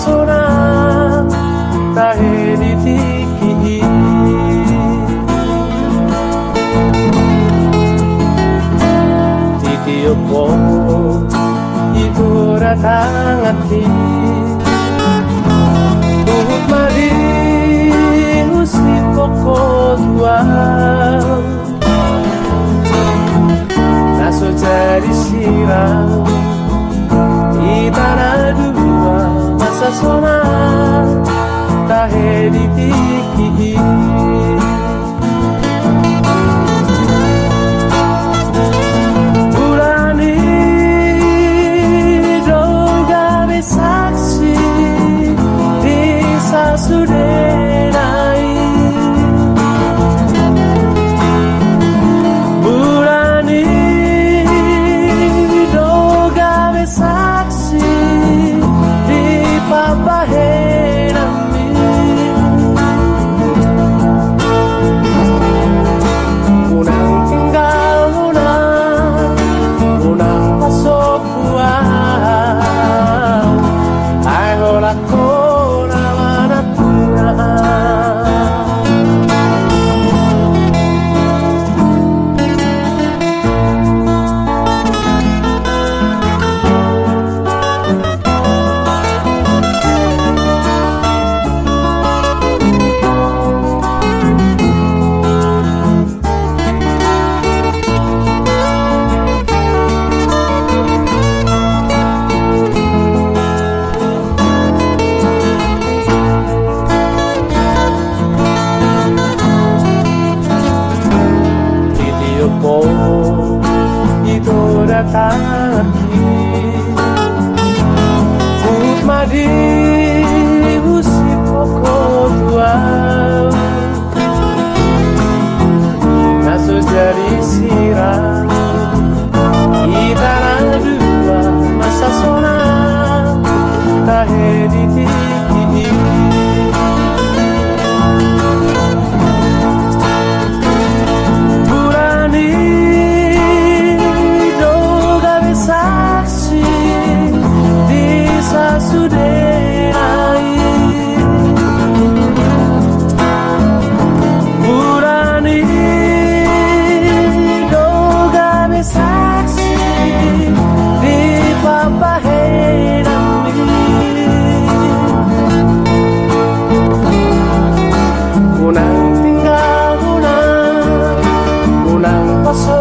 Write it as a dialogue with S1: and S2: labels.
S1: masasona tahe ditiki titiopo ibu datang hati tuhut madi usip pokok tua naso jadi siram di tanah dua masasona tahe ditiki Bulani doga besaksi di sasudenai Bulani doga besaksi di papahenami unang tinggal unang pasok buang ay hola ko naman at po itu datang Ut madi usip pokok tua naso jadi siram di tanah dua masasona tahe ditiki sasudenai Burani doga besaksi di papahenami unang tinggal unang pasok